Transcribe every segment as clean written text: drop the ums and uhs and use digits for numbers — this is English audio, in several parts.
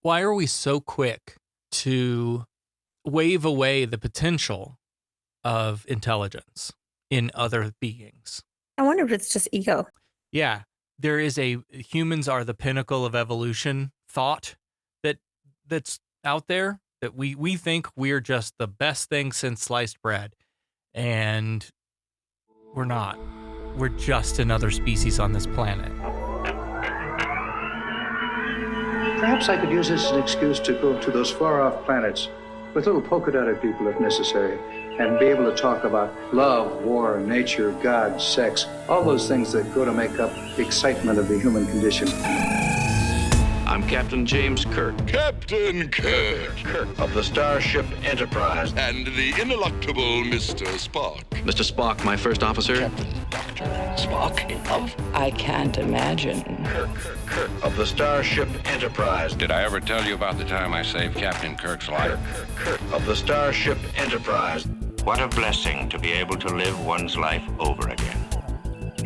Why are we so quick to wave away the potential of intelligence in other beings? I wonder if it's just ego. Yeah, there is a humans are the pinnacle of evolution thought that's out there, that we think we're just the best thing since sliced bread, and we're not. We're just another species on this planet. Perhaps I could use this as an excuse to go to those far-off planets with little polka-dotted people if necessary, and be able to talk about love, war, nature, God, sex, all those things that go to make up the excitement of the human condition. I'm Captain James Kirk. Captain Kirk. Kirk of the Starship Enterprise. And the ineluctable Mr. Spock. Mr. Spock, my first officer. Captain Dr. Spock of... I can't imagine. Kirk of the Starship Enterprise. Did I ever tell you about the time I saved Captain Kirk's life? Kirk of the Starship Enterprise. What a blessing to be able to live one's life over again.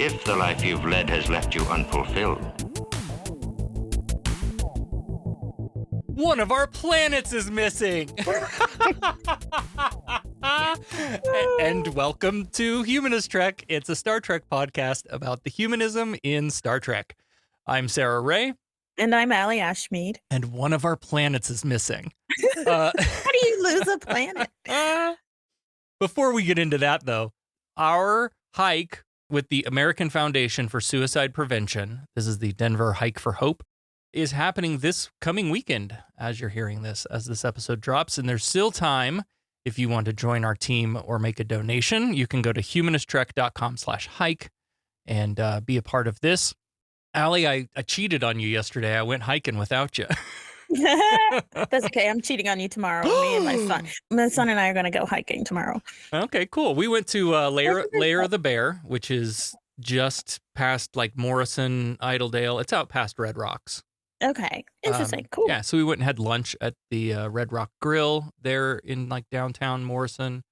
If the life you've led has left you unfulfilled. One of our planets is missing. And welcome to Humanist Trek. It's a Star Trek podcast about the humanism in Star Trek. I'm Sarah Ray. And I'm Allie Ashmead. And one of our planets is missing. How do you lose a planet? Before we get into that, though, our hike with the American Foundation for Suicide Prevention, this is the Denver Hike for Hope, is happening this coming weekend as you're hearing this, as this episode drops. And there's still time if you want to join our team or make a donation. You can go to humanisttrek.com/hike and be a part of this. Allie, I cheated on you yesterday. I went hiking without you. That's okay. I'm cheating on you tomorrow. Me and my son. My son and I are going to go hiking tomorrow. Okay, cool. We went to Lair of the Bear, which is just past like Morrison, Idledale. It's out past Red Rocks. Okay. Interesting. Cool. Yeah, so we went and had lunch at the Red Rock Grill there in like downtown Morrison.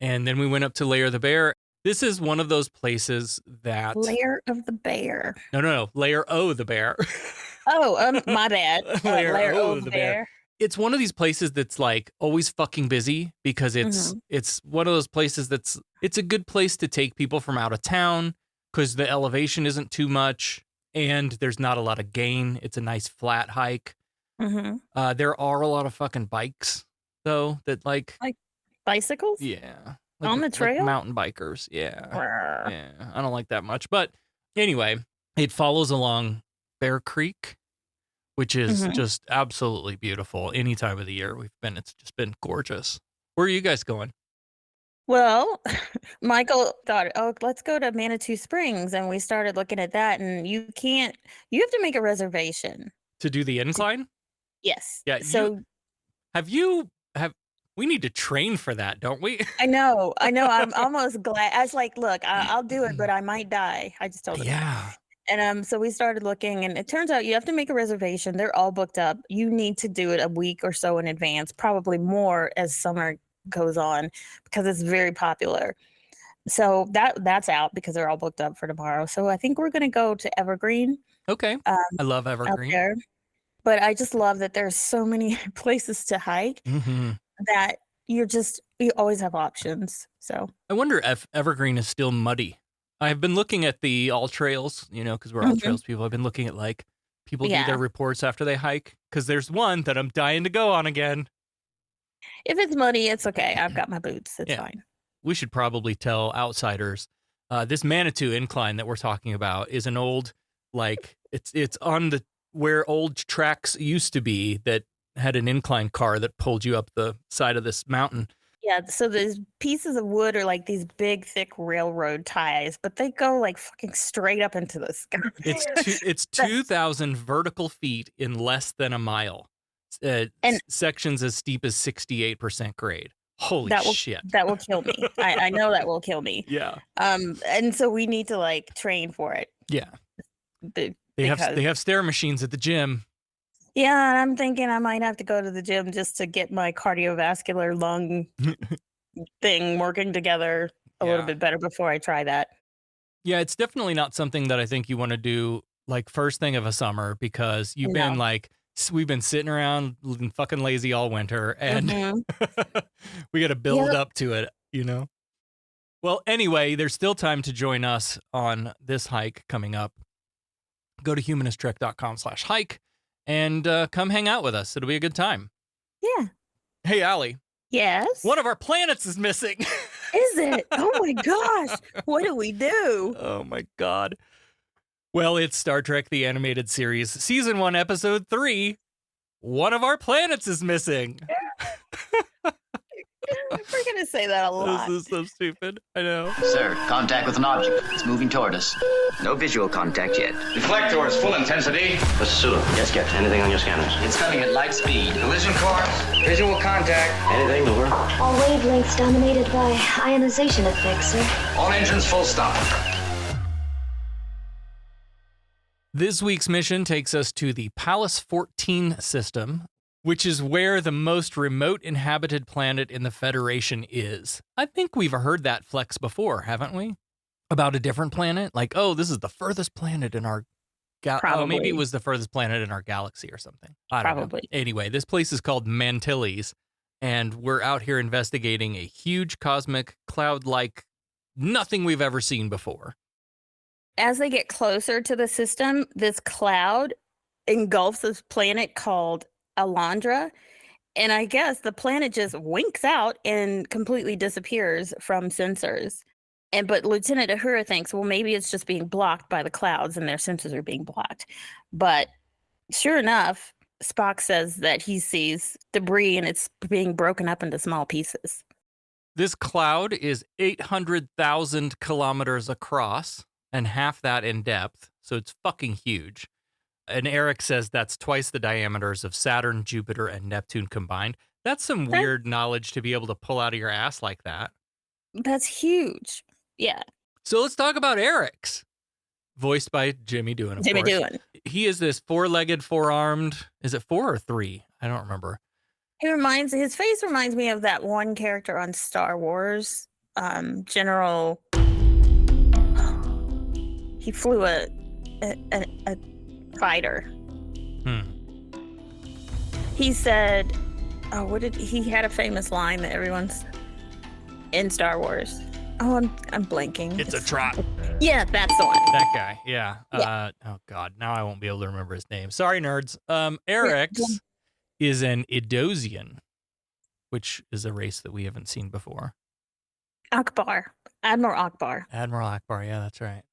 And then we went up to Lair of the Bear. This is one of those places that... Lair of the Bear. No. Lair O the Bear. Oh, my bad. Lair O the Bear. It's one of these places that's like always fucking busy because it's one of those places it's a good place to take people from out of town because the elevation isn't too much. And there's not a lot of gain. It's a nice flat hike. Mm-hmm. There are a lot of fucking bikes, though, that like bicycles? Yeah. On the trail? Like mountain bikers, yeah. Rawr. Yeah, I don't like that much. But anyway, it follows along Bear Creek, which is just absolutely beautiful. Any time of the year we've been, it's just been gorgeous. Where are you guys going? Well, Michael thought, let's go to Manitou Springs. And we started looking at that. And you have to make a reservation. To do the incline? Yes. Yeah. So we need to train for that, don't we? I know. I'm almost glad. I was like, look, I'll do it, but I might die. I just told him. Yeah. And so we started looking, and it turns out you have to make a reservation. They're all booked up. You need to do it a week or so in advance, probably more as summer goes on, because it's very popular. So that's out because they're all booked up for tomorrow. So I think we're going to go to Evergreen. Okay. I love Evergreen. Out there. But I just love that there's so many places to hike that you always have options. So I wonder if Evergreen is still muddy. I've been looking at the All Trails, because we're All Trails people. I've been looking at like people do their reports after they hike, because there's one that I'm dying to go on again. If it's muddy, it's okay. I've got my boots. It's fine. We should probably tell outsiders this Manitou incline that we're talking about is an old, like it's on where old tracks used to be that had an incline car that pulled you up the side of this mountain. Yeah, so these pieces of wood are like these big, thick railroad ties, but they go like fucking straight up into the sky. It's 2,000 vertical feet in less than a mile. And sections as steep as 68% grade. Holy shit. That will kill me. I know that will kill me. Yeah. And so we need to like train for it. Yeah. They have stair machines at the gym. Yeah, and I'm thinking I might have to go to the gym just to get my cardiovascular lung thing working together a little bit better before I try that. Yeah, it's definitely not something that I think you want to do like first thing of a summer, because you've been like we've been sitting around fucking lazy all winter, and we got to build up to it, you know? Well, anyway, there's still time to join us on this hike coming up. Go to humanisttrek.com/hike and come hang out with us. It'll be a good time. Yeah. Hey, Allie. Yes? One of our planets is missing. Is it? Oh, my gosh. What do we do? Oh, my God. Well, it's Star Trek The Animated Series, Season 1, Episode 3. One of our planets is missing. We're going to say that a lot. This is so stupid. I know. Sir, contact with an object. It's moving toward us. No visual contact yet. Deflectors, full intensity. Mr. Sulu. Yes, Captain. Anything on your scanners? It's coming at light speed. Collision course. Visual contact. Anything, over? All wavelengths dominated by ionization effects, sir. All engines full stop. This week's mission takes us to the Pallas 14 system, which is where the most remote inhabited planet in the Federation is. I think we've heard that flex before, haven't we? About a different planet? Like, oh, this is the furthest planet in our galaxy. Oh, maybe it was the furthest planet in our galaxy or something. I don't know. Anyway, this place is called Mantilles, and we're out here investigating a huge cosmic cloud-like nothing we've ever seen before. As they get closer to the system, this cloud engulfs this planet called Alondra, and I guess the planet just winks out and completely disappears from sensors. But Lieutenant Uhura thinks, well, maybe it's just being blocked by the clouds and their sensors are being blocked. But sure enough, Spock says that he sees debris and it's being broken up into small pieces. This cloud is 800,000 kilometers across and half that in depth, so it's fucking huge. And Eric says that's twice the diameters of Saturn, Jupiter, and Neptune combined. That's some weird knowledge to be able to pull out of your ass like that. That's huge. Yeah. So let's talk about Eric's, voiced by Jimmy Doohan, of Jimmy course. Doohan. He is this four-legged, four-armed. Is it 4 or 3? I don't remember. His face reminds me of that one character on Star Wars, General. He flew a fighter. He said, he had a famous line that everyone's in Star Wars. Oh, I'm blanking. It's a trot. Yeah, that's the one. That guy. Yeah. Oh God. Now I won't be able to remember his name. Sorry, nerds. Eric's is an Idosian, which is a race that we haven't seen before. Akbar. Admiral Akbar. Admiral Akbar. Yeah, that's right.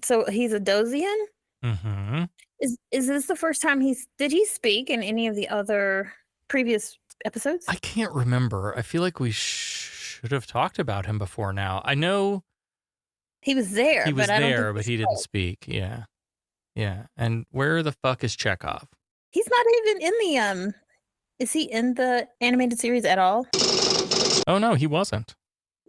So he's a Dosian? Mm-hmm. Is this the first time did he speak in any of the other previous episodes? I can't remember. I feel like we should have talked about him before now. I know he was there. But he didn't speak. Yeah. Yeah. And where the fuck is Chekhov? He's not even in the is he in the animated series at all? Oh no, he wasn't.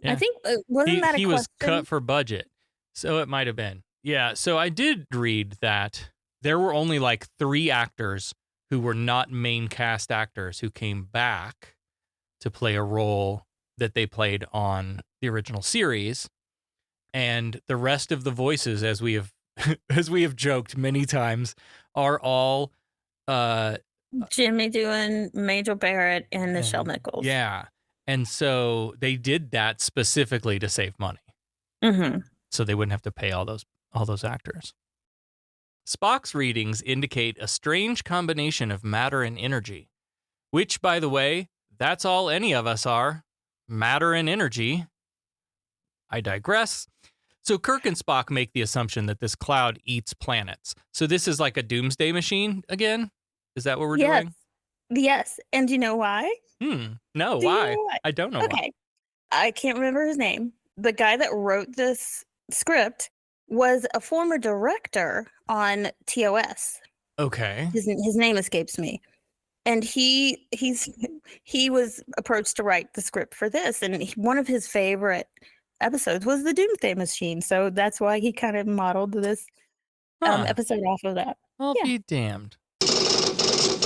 Yeah. I think wasn't that a he question? was cut for budget. So it might have been. Yeah, so I did read that there were only like 3 actors who were not main cast actors who came back to play a role that they played on the original series. And the rest of the voices, as we have joked many times, are all Jimmy Doohan, Majel Barrett, and Nichelle Nichols. Yeah. And so they did that specifically to save money. Mm-hmm. So they wouldn't have to pay all those actors. Spock's readings indicate a strange combination of matter and energy, which, by the way, that's all any of us are, matter and energy. I digress. So Kirk and Spock make the assumption that this cloud eats planets. So this is like a doomsday machine again? Is that what we're doing? Yes. And do you know why? No, why? I don't know why. I can't remember his name. The guy that wrote this script was a former director on TOS. Okay. His name escapes me. And he was approached to write the script for this, and one of his favorite episodes was the Doomsday Machine. So that's why he kind of modeled this episode off of that. I'll be damned.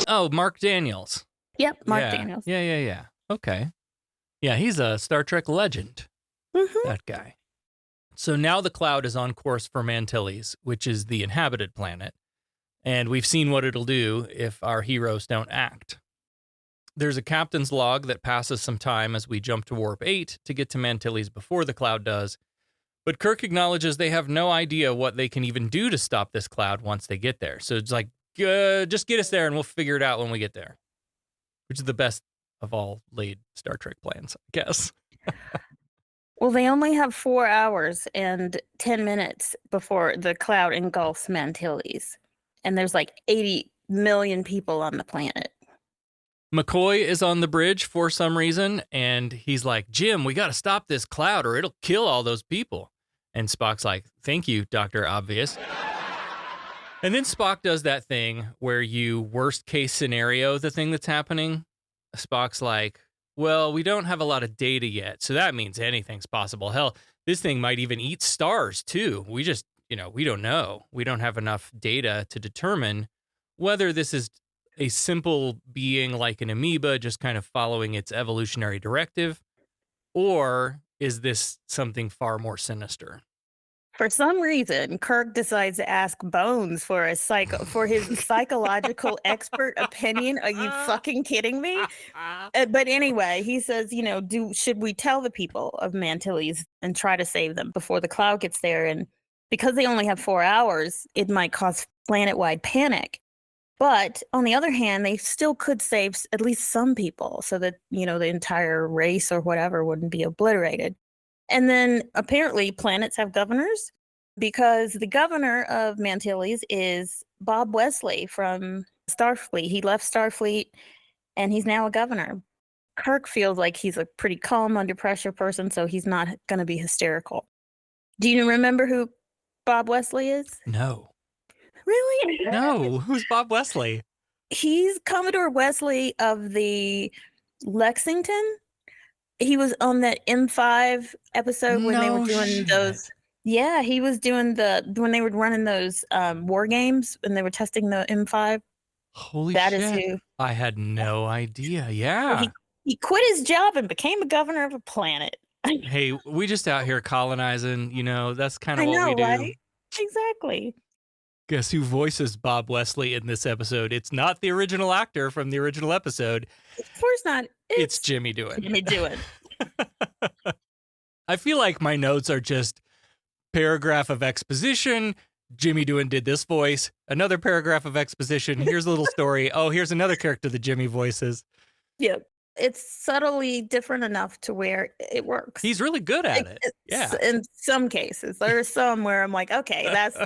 Oh, Mark Daniels. Yep, Mark Daniels. Yeah. Okay. Yeah, he's a Star Trek legend. Mm-hmm. That guy. So now the cloud is on course for Mantilles, which is the inhabited planet. And we've seen what it'll do if our heroes don't act. There's a captain's log that passes some time as we jump to Warp 8 to get to Mantilles before the cloud does. But Kirk acknowledges they have no idea what they can even do to stop this cloud once they get there. So it's like, just get us there and we'll figure it out when we get there. Which is the best of all laid Star Trek plans, I guess. Well, they only have 4 hours and 10 minutes before the cloud engulfs Mantilles. And there's like 80 million people on the planet. McCoy is on the bridge for some reason, and he's like, Jim, we got to stop this cloud or it'll kill all those people. And Spock's like, thank you, Dr. Obvious. And then Spock does that thing where you worst case scenario the thing that's happening. Spock's like, well, we don't have a lot of data yet, so that means anything's possible. Hell, this thing might even eat stars, too. We just, we don't know. We don't have enough data to determine whether this is a simple being like an amoeba just kind of following its evolutionary directive, or is this something far more sinister? For some reason, Kirk decides to ask Bones for his psychological expert opinion. Are you fucking kidding me? But anyway, he says, should we tell the people of Mantilles and try to save them before the cloud gets there? And because they only have 4 hours, it might cause planet-wide panic. But on the other hand, they still could save at least some people so that, the entire race or whatever wouldn't be obliterated. And then apparently planets have governors, because the governor of Mantilles is Bob Wesley from Starfleet. He left Starfleet and he's now a governor. Kirk feels like he's a pretty calm under pressure person, so he's not going to be hysterical. Do you remember who Bob Wesley is? No. Really? No. Who's Bob Wesley? He's Commodore Wesley of the Lexington. He was on that M5 episode when they were doing those. Yeah, he was doing when they were running those war games and they were testing the M5. Holy shit. That is who. I had no idea. Yeah. He quit his job and became a governor of a planet. Hey, we just out here colonizing, that's kind of what we do. Right? Exactly. Guess who voices Bob Wesley in this episode? It's not the original actor from the original episode. Of course not. It's Jimmy Doohan. Jimmy Doohan. I feel like my notes are just paragraph of exposition. Jimmy Doohan did this voice. Another paragraph of exposition. Here's a little story. Oh, here's another character that Jimmy voices. Yeah. It's subtly different enough to where it works. He's really good at it. Yeah. In some cases. There are some where I'm like, okay, that's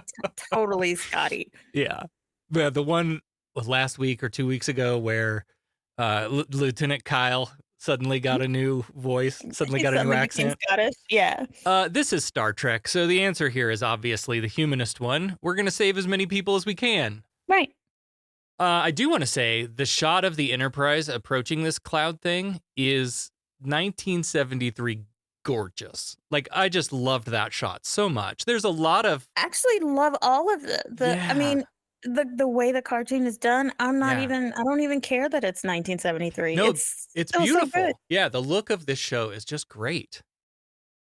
totally Scotty. Yeah. The one last week or 2 weeks ago where Lieutenant Kyle suddenly got a new voice, suddenly got a new accent. Scottish. Yeah. This is Star Trek, so the answer here is obviously the humanist one. We're going to save as many people as we can. Right. I do want to say the shot of the Enterprise approaching this cloud thing is 1973 gorgeous. Like, I just loved that shot so much. There's a lot of... Actually love all of I mean... The way the cartoon is done, I don't even care that it's 1973. No, it's beautiful. So yeah, the look of this show is just great.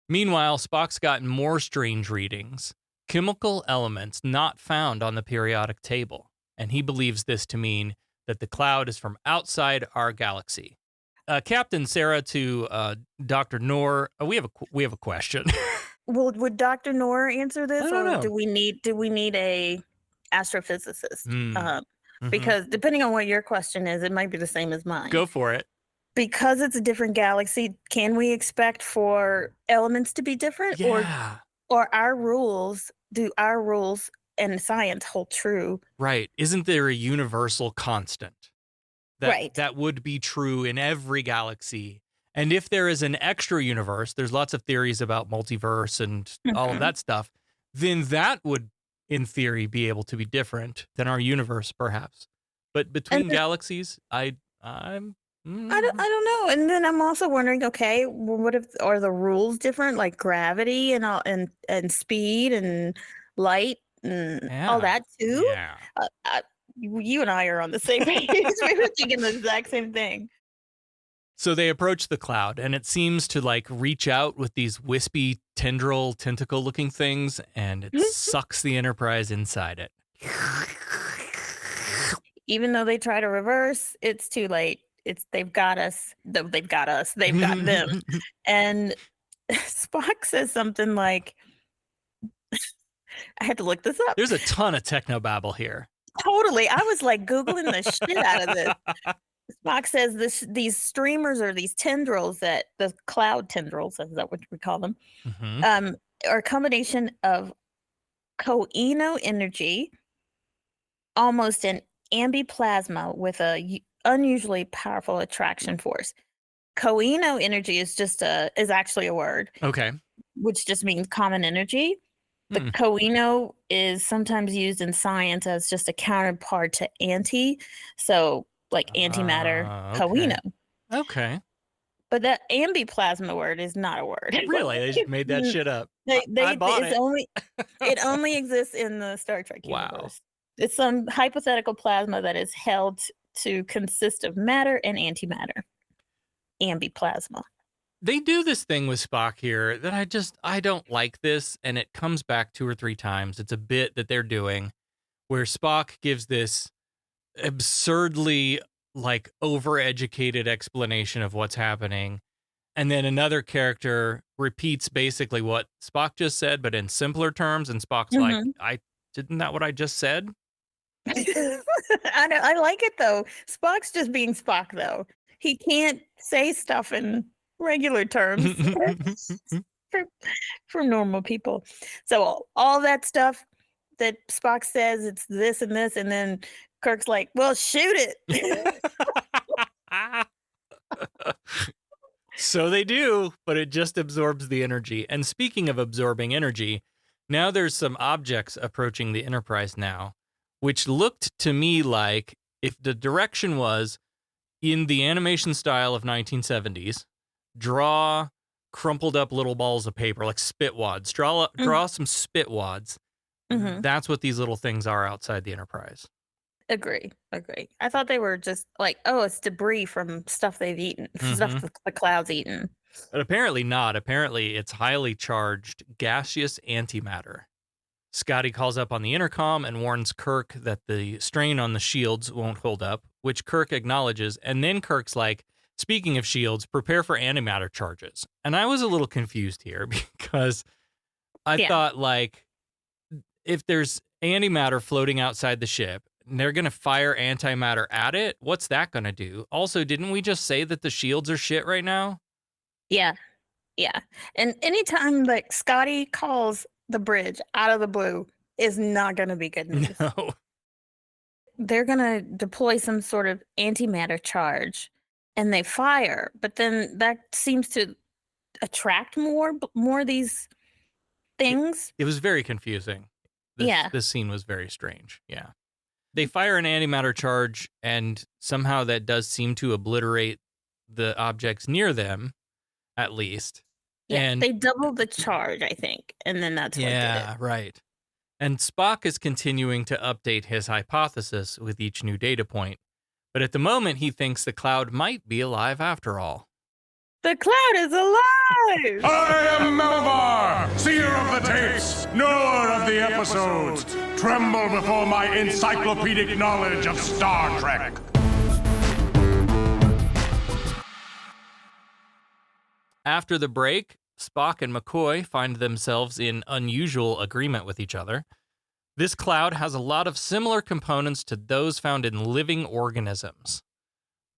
Meanwhile, Spock's gotten more strange readings. Chemical elements not found on the periodic table. And he believes this to mean that the cloud is from outside our galaxy. Captain Sarah to Dr. Noor, we have a question. Well, would Dr. Noor answer this, or do we need a astrophysicist? Because depending on what your question is, it might be the same as mine. Go for it. Because it's a different galaxy, can we expect for elements to be different? Yeah. Or do our rules and science hold true? Right. Isn't there a universal constant that would be true in every galaxy? And if there is an extra universe, there's lots of theories about multiverse and all of that stuff, then that would, in theory, be able to be different than our universe, perhaps. But between galaxies, I don't know. And then I'm also wondering, okay, well, what if are the rules different, like gravity and all, and speed and light and all that too? Yeah. You and I are on the same page. We were thinking the exact same thing. So they approach the cloud, and it seems to like reach out with these wispy tentacle-looking things, and it sucks the Enterprise inside it. Even though they try to reverse, it's too late. They've got us. They've got us. They've got them. And Spock says something like, I had to look this up. There's a ton of technobabble here. Totally. I was like Googling the shit out of this. Spock says these streamers or these tendrils, that the cloud tendrils, is that what we call them, are a combination of Koino energy, almost an ambiplasma with a unusually powerful attraction force. Koino energy is actually a word. Okay. Which just means common energy. The Koino is sometimes used in science as just a counterpart to anti. So like antimatter, Koino. Okay. But that ambiplasma word is not a word. Really? They just made that shit up. I bought it. It only exists in the Star Trek universe. Wow. It's some hypothetical plasma that is held to consist of matter and antimatter. Ambiplasma. They do this thing with Spock here that I don't like this, and it comes back 2 or 3 times. It's a bit that they're doing where Spock gives this absurdly like overeducated explanation of what's happening, and then another character repeats basically what Spock just said, but in simpler terms, and Spock's like, isn't that what I just said? I like it though. Spock's just being Spock though. He can't say stuff in regular terms for normal people. So all that stuff that Spock says, it's this and this, and then Kirk's like, well, shoot it. So they do, but it just absorbs the energy. And speaking of absorbing energy, now there's some objects approaching the Enterprise now, which looked to me like if the direction was in the animation style of 1970s, draw crumpled up little balls of paper like spit wads. Draw some spit wads. That's what these little things are outside the Enterprise. Agree. I thought they were just like, oh, it's debris from stuff they've eaten, stuff the cloud's eaten. But apparently not. Apparently it's highly charged gaseous antimatter. Scotty calls up on the intercom and warns Kirk that the strain on the shields won't hold up, which Kirk acknowledges. And then Kirk's like, speaking of shields, prepare for antimatter charges. And I was a little confused here because I thought, like, if there's antimatter floating outside the ship, and they're going to fire antimatter at it, what's that going to do? Also, didn't we just say that the shields are shit right now? Yeah. And anytime like Scotty calls the bridge out of the blue is not going to be good news. No. They're going to deploy some sort of antimatter charge and they fire, but then that seems to attract more of these things. It was very confusing. This scene was very strange. Yeah. They fire an antimatter charge, and somehow that does seem to obliterate the objects near them, at least. Yeah, and they doubled the charge, I think, and then that's what did it. Yeah, right. And Spock is continuing to update his hypothesis with each new data point. But at the moment, he thinks the cloud might be alive after all. The cloud is alive! I am Melllvar, seer of the tapes, knower of the episodes. Tremble before my encyclopedic knowledge of Star Trek. After the break, Spock and McCoy find themselves in unusual agreement with each other. This cloud has a lot of similar components to those found in living organisms.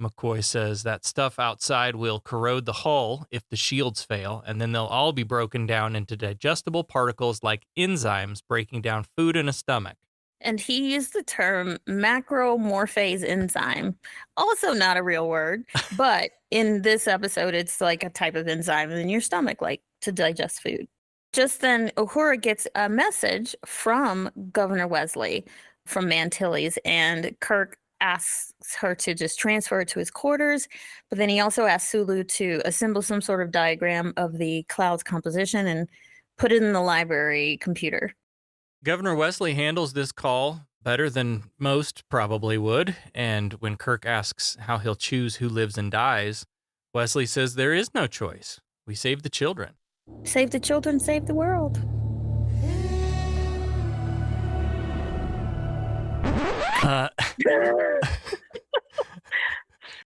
McCoy says that stuff outside will corrode the hull if the shields fail, and then they'll all be broken down into digestible particles like enzymes breaking down food in a stomach. And he used the term macromorphase enzyme, also not a real word, but in this episode, it's like a type of enzyme in your stomach, like to digest food. Just then, Uhura gets a message from Governor Wesley from Mantilles, and Kirk asks her to just transfer it to his quarters, but then he also asks Sulu to assemble some sort of diagram of the cloud's composition and put it in the library computer. Governor Wesley handles this call better than most probably would, and when Kirk asks how he'll choose who lives and dies, Wesley says there is no choice. We save the children. Save the children, save the world.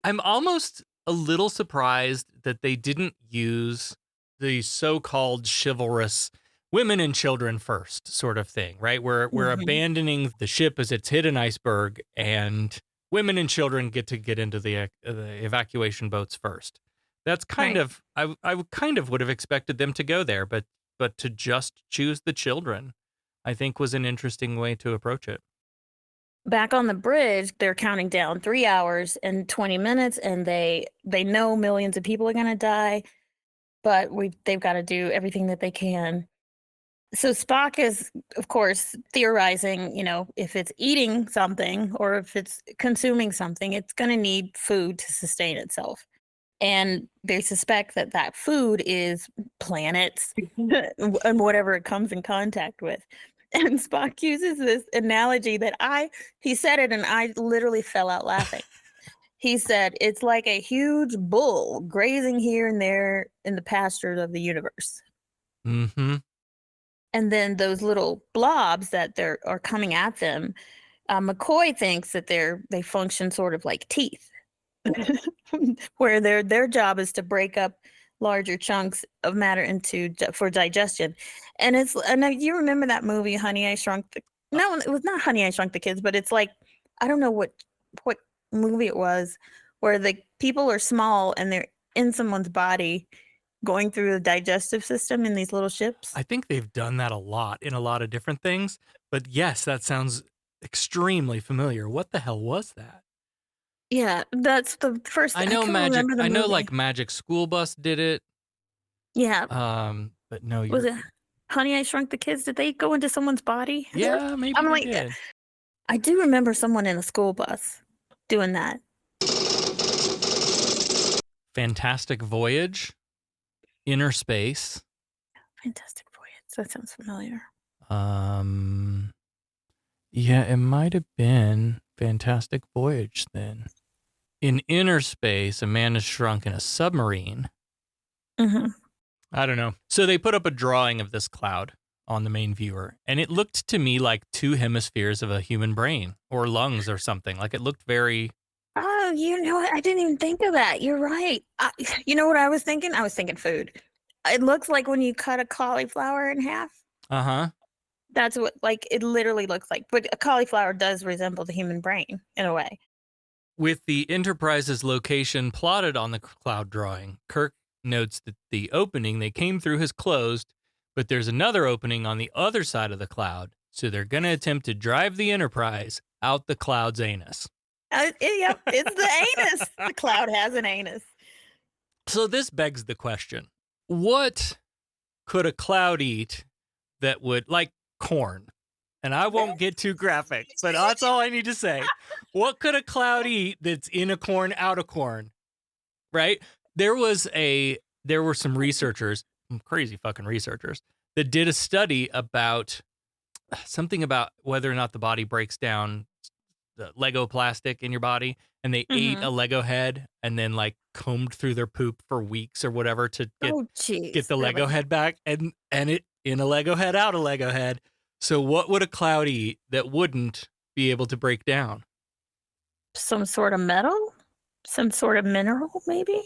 I'm almost a little surprised that they didn't use the so-called chivalrous women and children first sort of thing, right? We're abandoning the ship as it's hit an iceberg, and women and children get into the evacuation boats first. That's kind of I kind of would have expected them to go there, but to just choose the children, I think, was an interesting way to approach it. Back on the bridge, they're counting down 3 hours and 20 minutes, and they know millions of people are going to die, but they've got to do everything that they can. So Spock is, of course, theorizing, if it's eating something or if it's consuming something, it's going to need food to sustain itself. And they suspect that food is planets and whatever it comes in contact with. And Spock uses this analogy that he said it and I literally fell out laughing. He said, it's like a huge bull grazing here and there in the pastures of the universe. Mm-hmm. And then those little blobs that are coming at them, McCoy thinks that they function sort of like teeth, where their job is to break up larger chunks of matter for digestion. And you remember that movie, Honey, I Shrunk no, it was not Honey, I Shrunk the Kids, but it's like, I don't know what movie it was, where the people are small and they're in someone's body going through the digestive system in these little ships. I think they've done that a lot in a lot of different things, but yes, that sounds extremely familiar. What the hell was that? Yeah, that's the first thing. I know I know like Magic School Bus did it. Yeah. But no, was it Honey, I Shrunk the Kids? Did they go into someone's body? Yeah, maybe they did. I do remember someone in a school bus doing that. Fantastic Voyage, Inner Space. Fantastic Voyage. That sounds familiar. Yeah, it might have been Fantastic Voyage then. In Inner Space, a man is shrunk in a submarine. Mm-hmm. I don't know. So they put up a drawing of this cloud on the main viewer, and it looked to me like 2 hemispheres of a human brain or lungs or something. Like it looked very... Oh, you know what? I didn't even think of that. You're right. You know what I was thinking? I was thinking food. It looks like when you cut a cauliflower in half. Uh-huh. That's what, it literally looks like. But a cauliflower does resemble the human brain in a way. With the Enterprise's location plotted on the cloud drawing, Kirk notes that the opening they came through is closed, but there's another opening on the other side of the cloud, so they're going to attempt to drive the Enterprise out the cloud's anus. Yep, it's the anus. The cloud has an anus. So this begs the question, what could a cloud eat that would, like corn? And I won't get too graphic, but that's all I need to say. What could a cloud eat that's in a corn, out of corn? Right? There were some researchers, some crazy fucking researchers, that did a study about something about whether or not the body breaks down the Lego plastic in your body, and they ate a Lego head and then combed through their poop for weeks or whatever to get the Lego head back, and it in a Lego head, out a Lego head. So what would a cloud eat that wouldn't be able to break down? Some sort of metal? Some sort of mineral, maybe?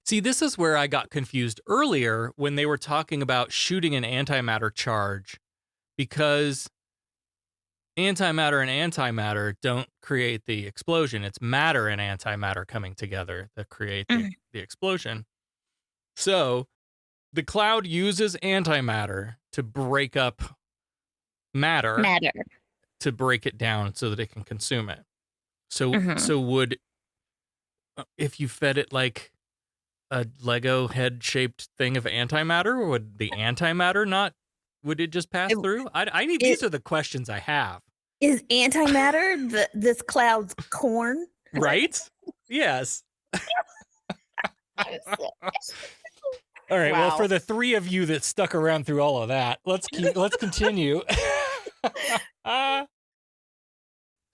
See, this is where I got confused earlier when they were talking about shooting an antimatter charge, because antimatter and antimatter don't create the explosion. It's matter and antimatter coming together that create the explosion. So the cloud uses antimatter to break up matter to break it down so that it can consume it. So would, if you fed it like a Lego head shaped thing of antimatter, would the antimatter not, would it just pass through? These are the questions I have. Is antimatter this cloud's corn? Right? Yes. All right. Wow. Well, for the 3 of you that stuck around through all of that, let's continue.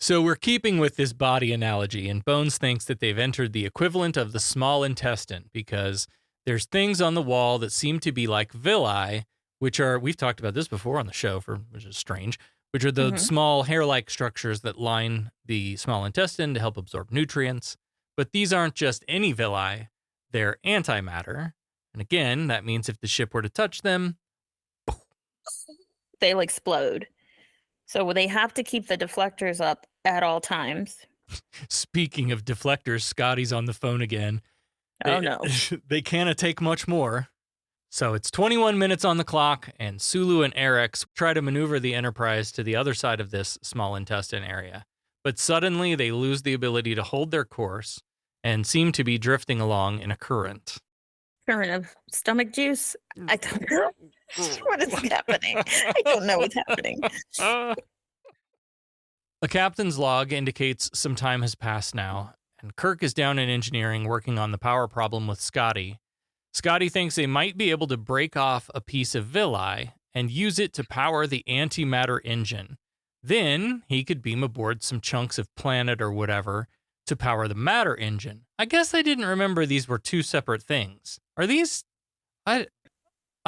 So we're keeping with this body analogy, and Bones thinks that they've entered the equivalent of the small intestine because there's things on the wall that seem to be like villi, which are, we've talked about this before on the show, which is strange, which are the small hair-like structures that line the small intestine to help absorb nutrients. But these aren't just any villi, they're antimatter. And again, that means if the ship were to touch them, they'll explode. So they have to keep the deflectors up at all times. Speaking of deflectors, Scotty's on the phone again. Oh, no. They can't take much more. So it's 21 minutes on the clock, and Sulu and Arex try to maneuver the Enterprise to the other side of this small intestine area. But suddenly they lose the ability to hold their course and seem to be drifting along in a current. Current of stomach juice? I don't know. What is happening? I don't know what's happening. A captain's log indicates some time has passed now, and Kirk is down in engineering working on the power problem with Scotty. Scotty thinks they might be able to break off a piece of villi and use it to power the antimatter engine. Then he could beam aboard some chunks of planet or whatever to power the matter engine. I guess I didn't remember these were two separate things. Are these... I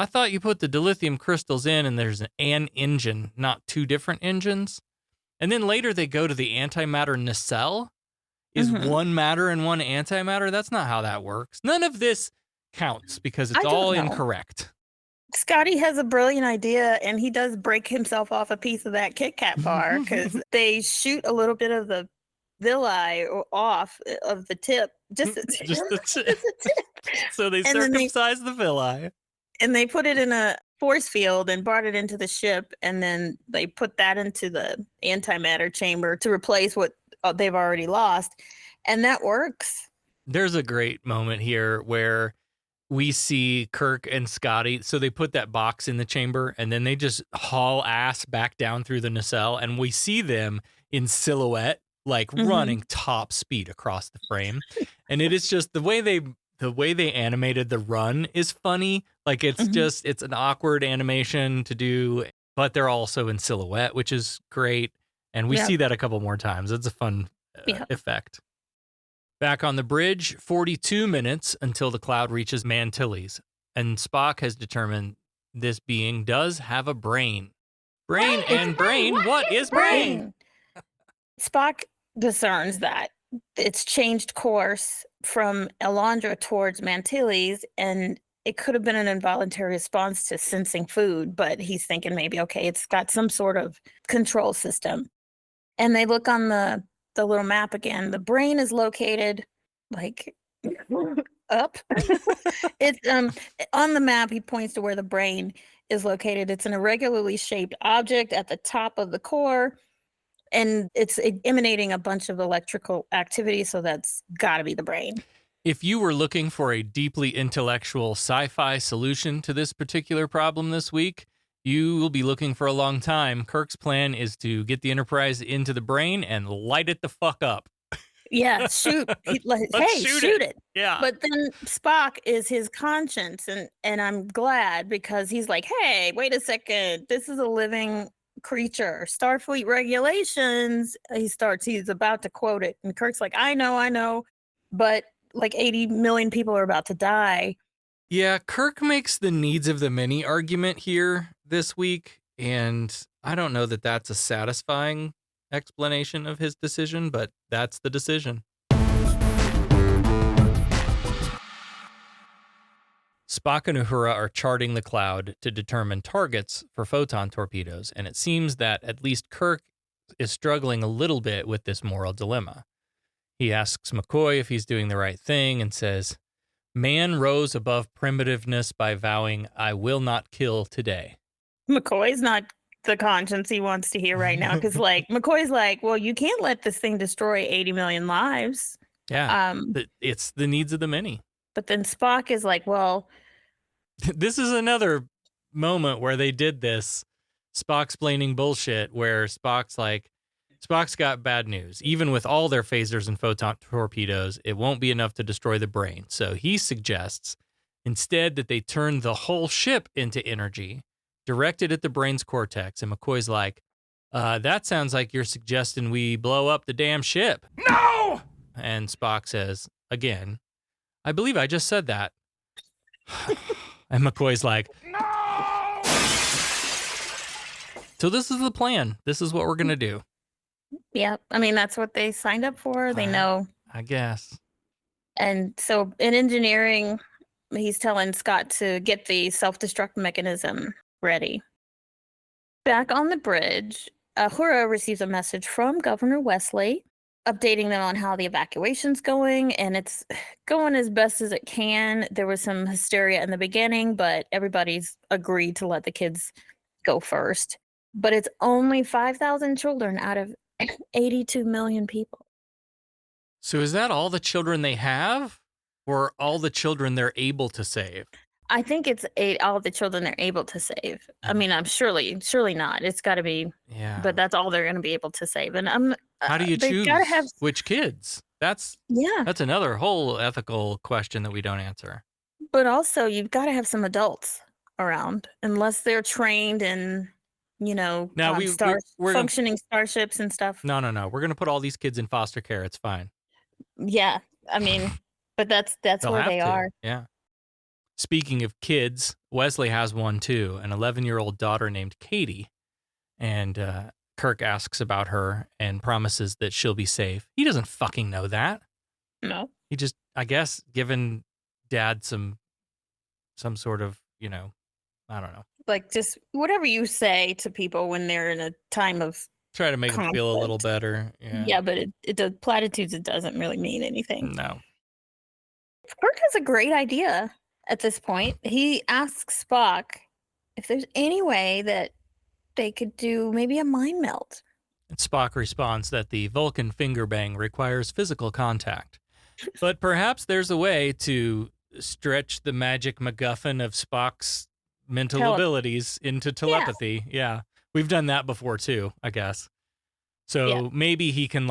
thought you put the dilithium crystals in and there's an engine, not two different engines. And then later they go to the antimatter nacelle. Is one matter and one antimatter? That's not how that works. None of this counts because it's all incorrect. Scotty has a brilliant idea, and he does break himself off a piece of that Kit Kat bar because they shoot a little bit of the villi off of the tip. Just the tip. So they circumcise the villi. And they put it in a force field and brought it into the ship, and then they put that into the antimatter chamber to replace what they've already lost. And that works. There's a great moment here where we see Kirk and Scotty. So they put that box in the chamber and then they just haul ass back down through the nacelle. And we see them in silhouette, like running top speed across the frame. And it is just the way they animated the run is funny. Like it's just, it's an awkward animation to do, but they're also in silhouette, which is great. And we see that a couple more times. It's a fun effect. Back on the bridge, 42 minutes until the cloud reaches Mantilles. And Spock has determined this being does have a brain. Brain. What is brain? Spock discerns that it's changed course from Elandra towards Mantilles, and it could have been an involuntary response to sensing food, but he's thinking maybe, okay, it's got some sort of control system. And they look on the little map again. The brain is located like up. It's on the map, he points to where the brain is located. It's an irregularly shaped object at the top of the core, and it's emanating a bunch of electrical activity, so that's got to be the brain. If you were looking for a deeply intellectual sci-fi solution to this particular problem this week, you will be looking for a long time. Kirk's plan is to get the Enterprise into the brain and light it the fuck up. Yeah, shoot. Shoot it. Yeah. But then Spock is his conscience, and I'm glad because he's like, hey, wait a second. This is a living creature. Starfleet regulations. He's about to quote it. And Kirk's like, I know. But like 80 million people are about to die. Yeah, Kirk makes the needs of the many argument here this week, and I don't know that that's a satisfying explanation of his decision, but that's the decision. Spock and Uhura are charting the cloud to determine targets for photon torpedoes, and it seems that at least Kirk is struggling a little bit with this moral dilemma. He asks McCoy if he's doing the right thing and says, "Man rose above primitiveness by vowing, I will not kill today." McCoy's not the conscience he wants to hear right now, because like McCoy's like, well, you can't let this thing destroy 80 million lives. Yeah, it's the needs of the many. But then Spock is like, well, this is another moment where they did this Spock's explaining bullshit, where Spock's got bad news. Even with all their phasers and photon torpedoes, it won't be enough to destroy the brain. So he suggests instead that they turn the whole ship into energy, directed at the brain's cortex. And McCoy's like, that sounds like you're suggesting we blow up the damn ship. No! And Spock says, again, I believe I just said that. And McCoy's like, No! So this is the plan. This is what we're going to do. Yeah. I mean, that's what they signed up for. They know. I guess. And so in engineering, he's telling Scott to get the self-destruct mechanism ready. Back on the bridge, Uhura receives a message from Governor Wesley, updating them on how the evacuation's going, and it's going as best as it can. There was some hysteria in the beginning, but everybody's agreed to let the kids go first. But it's only 5,000 children out of 82 million people. So is that all the children they have, or all the children they're able to save? I think it's all the children they're able to save. I mean, I'm surely not. It's got to be. Yeah. But that's all they're going to be able to save. And how do you choose gotta have which kids? That's another whole ethical question that we don't answer. But also, you've got to have some adults around, unless they're trained in, now we're functioning starships and stuff. No. We're going to put all these kids in foster care. It's fine. Yeah, I mean, but that's where they are. Yeah. Speaking of kids, Wesley has one too, an 11-year-old daughter named Katie, and Kirk asks about her and promises that she'll be safe. He doesn't fucking know that. No. He just, I guess, given Dad some sort of, I don't know. Like just whatever you say to people when they're in a time of try to make conflict. Them feel a little better. Yeah, but it does platitudes. It doesn't really mean anything. No. Kirk has a great idea. At this point, he asks Spock if there's any way that they could do maybe a mind melt. And Spock responds that the Vulcan finger bang requires physical contact. But perhaps there's a way to stretch the magic MacGuffin of Spock's mental abilities into telepathy. Yeah. We've done that before too, I guess. So maybe he can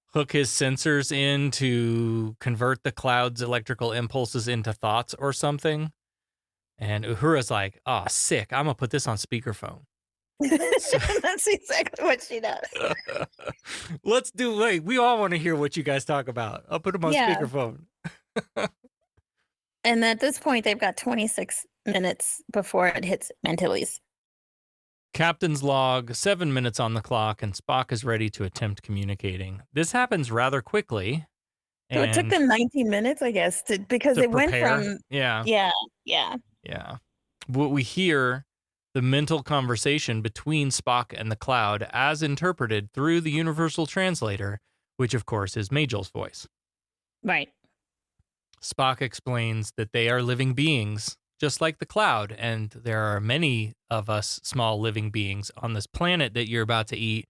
hook his sensors in to convert the cloud's electrical impulses into thoughts or something. And Uhura's like, oh, sick. I'm going to put this on speakerphone. That's exactly what she does. Let's do, we all want to hear what you guys talk about. I'll put them on speakerphone. And at this point, they've got 26 minutes before it hits Antilles. Captain's log, 7 minutes on the clock, and Spock is ready to attempt communicating. This happens rather quickly. So it took them 19 minutes, I guess, because it went from... Yeah. We hear the mental conversation between Spock and the cloud as interpreted through the universal translator, which, of course, is Majel's voice. Right. Spock explains that they are living beings, just like the cloud, and there are many of us small living beings on this planet that you're about to eat,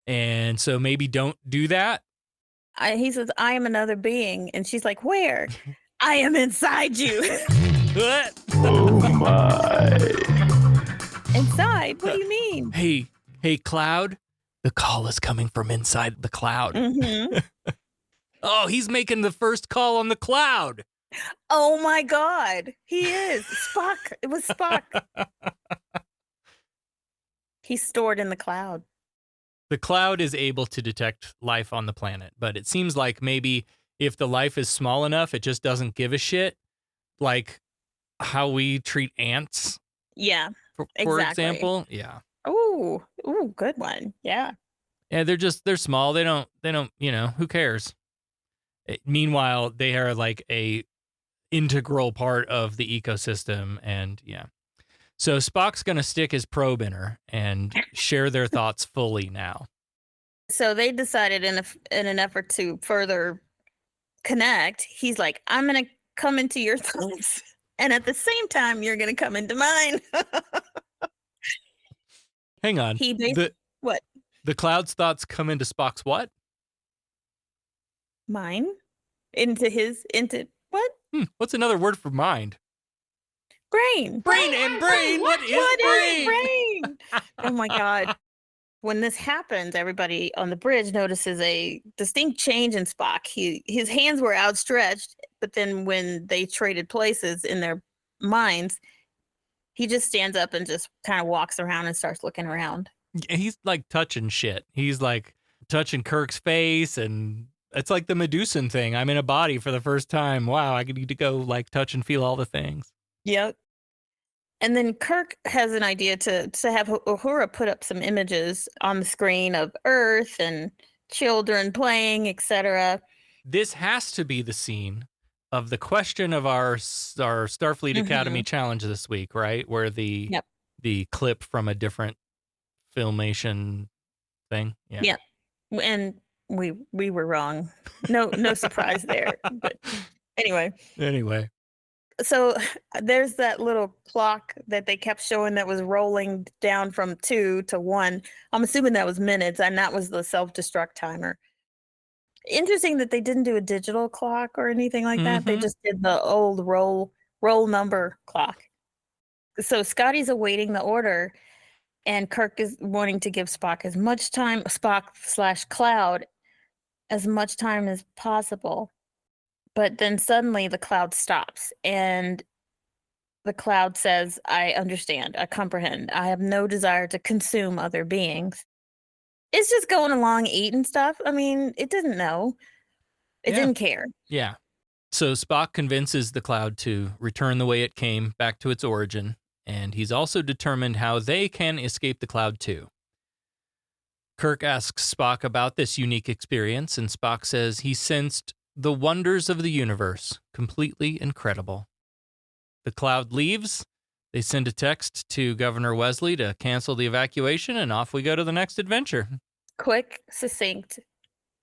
and so maybe don't do that. He says, I am another being, and she's like, where? I am inside you. What? Oh my. Inside? What do you mean? Hey, cloud, the call is coming from inside the cloud. Mm-hmm. Oh, he's making the first call on the cloud. Oh my God, he is Spock. It was Spock. He's stored in the cloud. The cloud is able to detect life on the planet, but it seems like maybe if the life is small enough, it just doesn't give a shit, like how we treat ants. Yeah, for exactly. example. Yeah. Ooh, good one. Yeah. Yeah, they're small. They don't. Who cares? Meanwhile, they are like a integral part of the ecosystem, and so Spock's gonna stick his probe in her and share their thoughts fully now. So they decided in an effort to further connect, he's like, I'm gonna come into your thoughts, and at the same time you're gonna come into mine. Hang on. What? The cloud's thoughts come into Spock's what? Mine? Into what? What's another word for mind? Brain. Brain. What is brain? Oh my God. When this happens, everybody on the bridge notices a distinct change in Spock. His hands were outstretched, but then when they traded places in their minds, he just stands up and just kind of walks around and starts looking around. He's like touching shit. He's like touching Kirk's face, and it's like the Medusan thing. I'm in a body for the first time. Wow, I need to go like touch and feel all the things. Yep. And then Kirk has an idea to have Uhura put up some images on the screen of Earth and children playing, etc. This has to be the scene of the question of our Starfleet Academy challenge this week, right? Where the clip from a different filmation thing. Yeah. Yep. And we were wrong. No surprise there. But anyway. So there's that little clock that they kept showing that was rolling down from 2 to 1. I'm assuming that was minutes, and that was the self-destruct timer. Interesting that they didn't do a digital clock or anything like that. They just did the old roll number clock. So Scotty's awaiting the order, and Kirk is wanting to give Spock as much time, Spock/Cloud, as much time as possible. But then suddenly the Cloud stops, and the Cloud says, I understand, I comprehend. I have no desire to consume other beings. It's just going along eating stuff. I mean, it didn't know. It didn't care. Yeah. So Spock convinces the Cloud to return the way it came, back to its origin, and he's also determined how they can escape the Cloud too. Kirk asks Spock about this unique experience, and Spock says he sensed the wonders of the universe, completely incredible. The Cloud leaves. They send a text to Governor Wesley to cancel the evacuation, and off we go to the next adventure. Quick, succinct,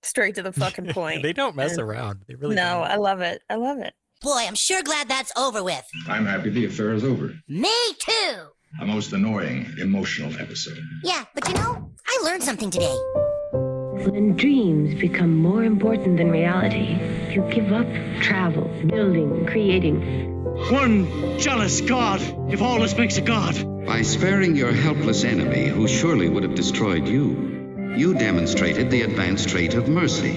straight to the fucking point. They don't mess around. They really No, don't. I love it. I love it. Boy, I'm sure glad that's over with. I'm happy the affair is over. Me too. A most annoying, emotional episode. Yeah, but I learned something today. When dreams become more important than reality, you give up travel, building, creating. One jealous god, if all this makes a god. By sparing your helpless enemy, who surely would have destroyed you, you demonstrated the advanced trait of mercy.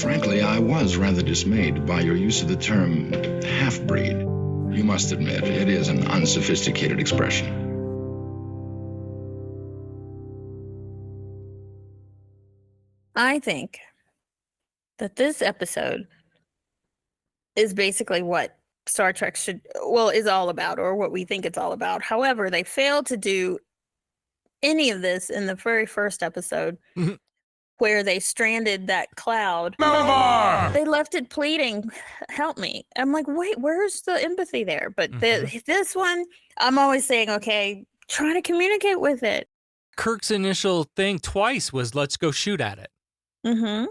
Frankly, I was rather dismayed by your use of the term half-breed. You must admit, it is an unsophisticated expression. I think that this episode is basically what Star Trek is all about, or what we think it's all about. However, they failed to do any of this in the very first episode where they stranded that Cloud. Melllvar! They left it pleading, help me. I'm like, wait, where's the empathy there? But this one, I'm always saying, okay, try to communicate with it. Kirk's initial thing twice was, let's go shoot at it. Mm-hmm.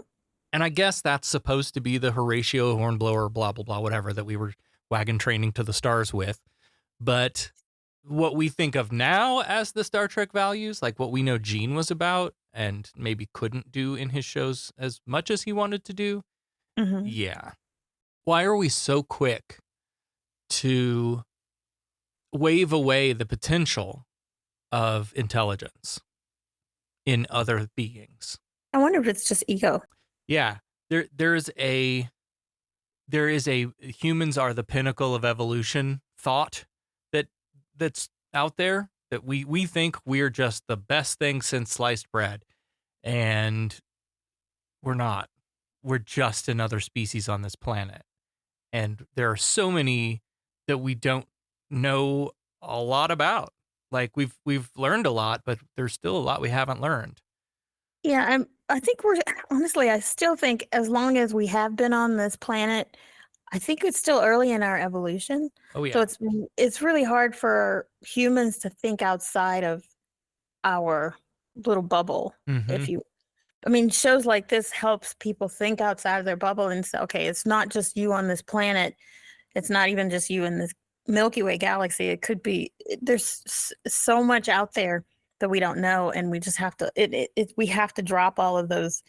And I guess that's supposed to be the Horatio Hornblower, blah, blah, blah, whatever that we were wagon training to the stars with. But what we think of now as the Star Trek values, like what we know Gene was about and maybe couldn't do in his shows as much as he wanted to do. Yeah. Why are we so quick to wave away the potential of intelligence in other beings? I wonder if it's just ego. Yeah. There is a humans are the pinnacle of evolution thought that's out there, that we think we're just the best thing since sliced bread, and we're not. We're just another species on this planet, and there are so many that we don't know a lot about. Like we've learned a lot, but there's still a lot we haven't learned. Yeah, I think I still think as long as we have been on this planet, I think it's still early in our evolution. Oh yeah. So it's really hard for humans to think outside of our little bubble. Shows like this helps people think outside of their bubble and say, okay, it's not just you on this planet. It's not even just you in this Milky Way galaxy. It could be, there's so much out there that we don't know, and we just have to we have to drop all of those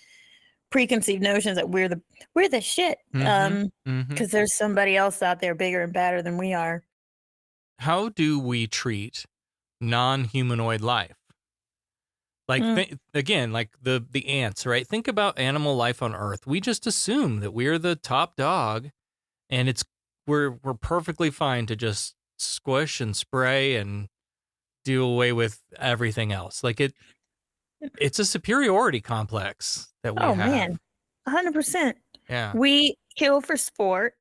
preconceived notions that we're the shit, because there's somebody else out there bigger and badder than we are. How do we treat non-humanoid life? Like again, like the ants, right? Think about animal life on Earth. We just assume that we're the top dog, and we're perfectly fine to just squish and spray and do away with everything else. Like it's a superiority complex that we have. Oh man, 100%. Yeah. We kill for sport.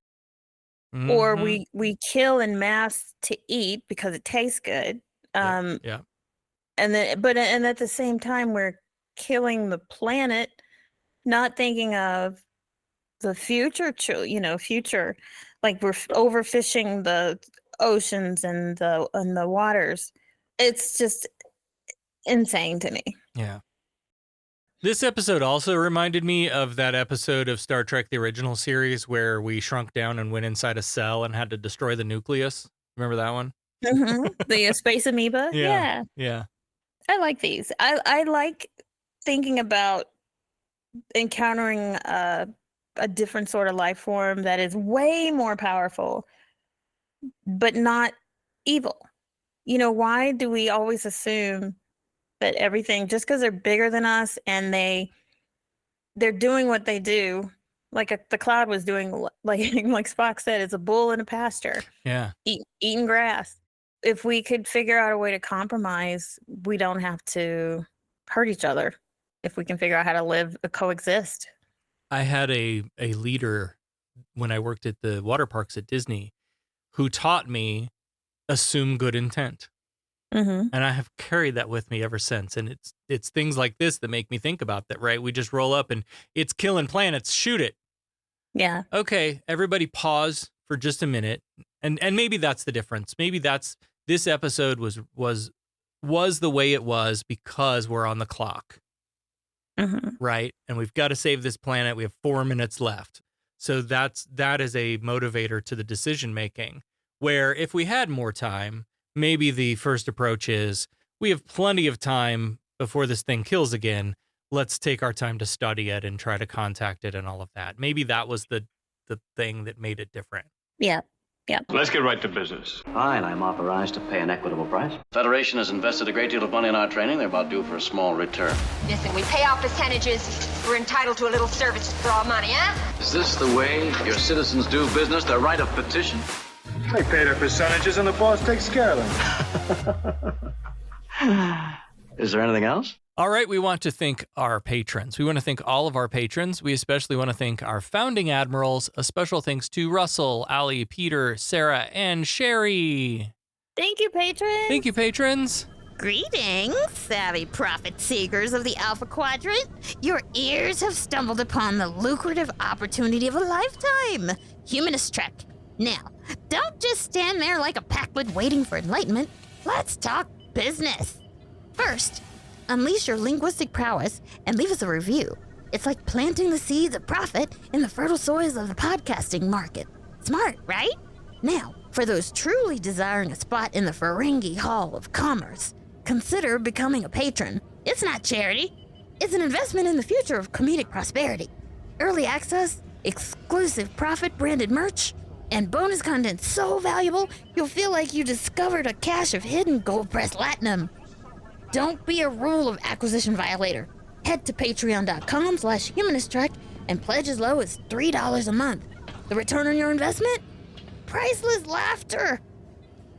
or we kill en masse to eat because it tastes good. Yeah. And at the same time, we're killing the planet, not thinking of the future, future, like we're overfishing the oceans and the waters. It's just insane to me. Yeah. This episode also reminded me of that episode of Star Trek, the original series, where we shrunk down and went inside a cell and had to destroy the nucleus. Remember that one? The space amoeba. Yeah. I like these. I like thinking about encountering a different sort of life form that is way more powerful, but not evil. Why do we always assume that everything, just because they're bigger than us and they're doing what they do, like the Cloud was doing, like Spock said, it's a bull in a pasture. Yeah. Eating grass. If we could figure out a way to compromise, we don't have to hurt each other. If we can figure out how to coexist. I had a leader when I worked at the water parks at Disney who taught me assume good intent. And I have carried that with me ever since. And it's things like this that make me think about that, right? We just roll up and it's killing planets. Shoot it. Yeah. Okay. Everybody pause for just a minute. And maybe that's the difference. Maybe this episode was the way it was because we're on the clock. Right. And we've got to save this planet. We have 4 minutes left. So that is a motivator to the decision making, where if we had more time, maybe the first approach is we have plenty of time before this thing kills again. Let's take our time to study it and try to contact it and all of that. Maybe that was the thing that made it different. Yeah. Yeah. Let's get right to business. Fine, I'm authorized to pay an equitable price. Federation has invested a great deal of money in our training. They're about due for a small return. Listen, we pay off percentages. We're entitled to a little service for our money, huh? Is this the way your citizens do business? Their right of petition? They pay their percentages and the boss takes care of them. Is there anything else? All right, we want to thank our patrons. We want to thank all of our patrons. We especially want to thank our founding admirals. A special thanks to Russell, Allie, Peter, Sarah, and Sherry. Thank you, patrons. Thank you, patrons. Greetings, savvy profit seekers of the Alpha Quadrant. Your ears have stumbled upon the lucrative opportunity of a lifetime. Humanist Trek. Now, don't just stand there like a packwid waiting for enlightenment. Let's talk business. First, unleash your linguistic prowess and leave us a review. It's like planting the seeds of profit in the fertile soils of the podcasting market. Smart, right? Now, for those truly desiring a spot in the Ferengi Hall of Commerce, consider becoming a patron. It's not charity. It's an investment in the future of comedic prosperity. Early access, exclusive profit-branded merch, and bonus content so valuable, you'll feel like you discovered a cache of hidden gold-pressed latinum. Don't be a rule of acquisition violator. Head to patreon.com/humanisttrek and pledge as low as $3 a month. The return on your investment? Priceless laughter!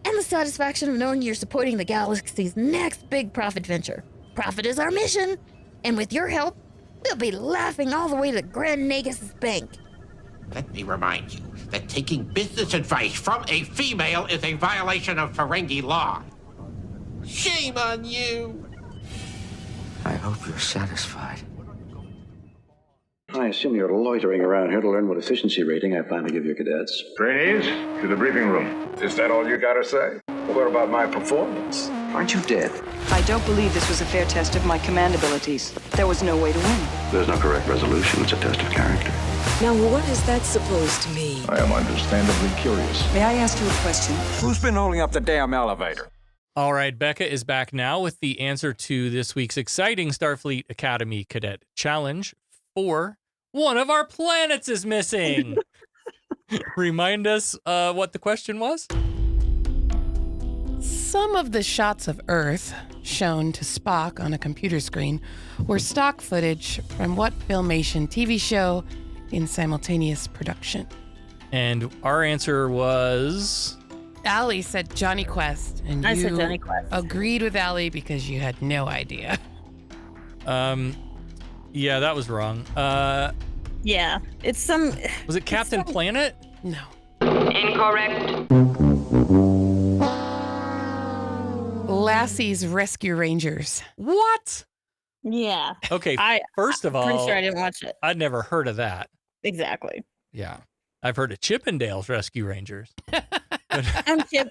And the satisfaction of knowing you're supporting the galaxy's next big profit venture. Profit is our mission, and with your help, we'll be laughing all the way to Grand Nagus' bank. Let me remind you that taking business advice from a female is a violation of Ferengi law. Shame on you! I hope you're satisfied. I assume you're loitering around here to learn what efficiency rating I plan to give your cadets. Trainees, to the briefing room. Is that all you gotta say? What about my performance? Aren't you dead? I don't believe this was a fair test of my command abilities. There was no way to win. There's no correct resolution. It's a test of character. Now, what is that supposed to mean? I am understandably curious. May I ask you a question? Who's been holding up the damn elevator? All right, Becca is back now with the answer to this week's exciting Starfleet Academy Cadet Challenge for one of our planets is missing. Remind us what the question was? Some of the shots of Earth shown to Spock on a computer screen were stock footage from what Filmation TV show in simultaneous production? And our answer was... Allie said Johnny Quest, and I you said Johnny Quest. Agreed with Allie because you had no idea. Yeah, that was wrong. Yeah, it's some... Was it Captain Planet? No. Incorrect. Lassie's Rescue Rangers. What? Yeah. Okay, first of all, pretty sure I didn't watch it. I'd never heard of that. Exactly. Yeah. I've heard of Chippendale's Rescue Rangers. I'm Dale.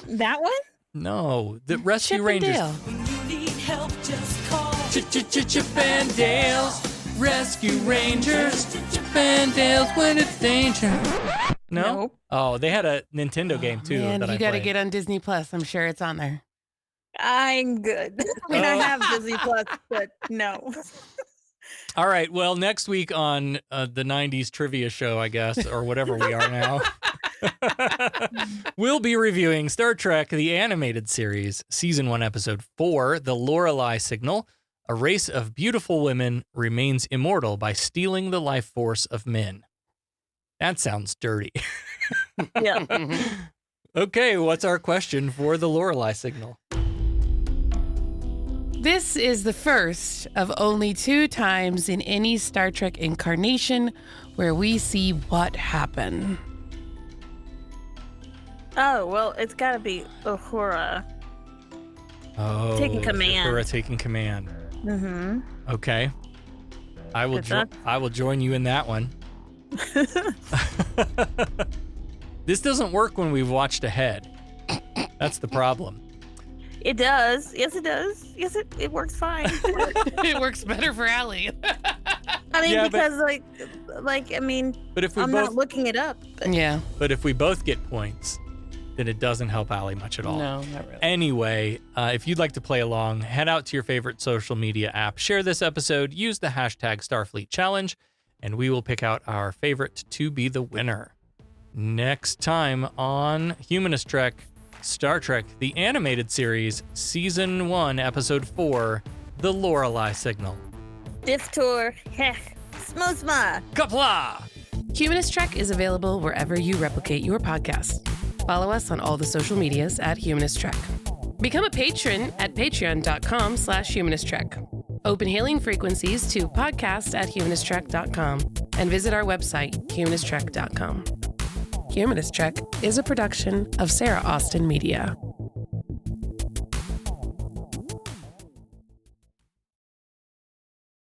That one? No, the Rescue Rangers. Chippendale. When you need help, just call. Chippendale's Rescue Rangers. Chippendale's when it's danger. No? Nope. Oh, they had a Nintendo game too. Man, that you I got to played. get on Disney Plus. I'm sure it's on there. I'm good. I mean, I have Disney Plus, but no. All right. Well, next week on the 90s trivia show, I guess, or whatever we are now, we'll be reviewing Star Trek, the animated series, Season 1, Episode 4, The Lorelei Signal. A race of beautiful women remains immortal by stealing the life force of men. That sounds dirty. Yeah. Okay, what's our question for The Lorelei Signal? This is the first of only 2 times in any Star Trek incarnation where we see what happened. Oh, well, it's got to be Uhura. Oh, Taking command. Uhura taking command. Mm-hmm. Okay. I will join you in that one. This doesn't work when we've watched ahead. That's the problem. It does. Yes, it does. Yes, it works fine. It works better for Allie. I mean, Yeah, because I mean, But if we I'm both, not looking it up. But Yeah. but if we both get points, then it doesn't help Allie much at all. No, not really. Anyway, if you'd like to play along, head out to your favorite social media app, share this episode, use the hashtag Starfleet Challenge, and we will pick out our favorite to be the winner. Next time on Humanist Trek, Star Trek, the animated series, Season 1, Episode 4, The Lorelei Signal. Diff tour. Heh. Smoothma. Kapla! Humanist Trek is available wherever you replicate your podcasts. Follow us on all the social medias at Humanist Trek. Become a patron at patreon.com/humanisttrek. Open hailing frequencies to podcast@humanisttrek.com and visit our website, humanisttrek.com. Humanist Trek is a production of Sarah Austin Media.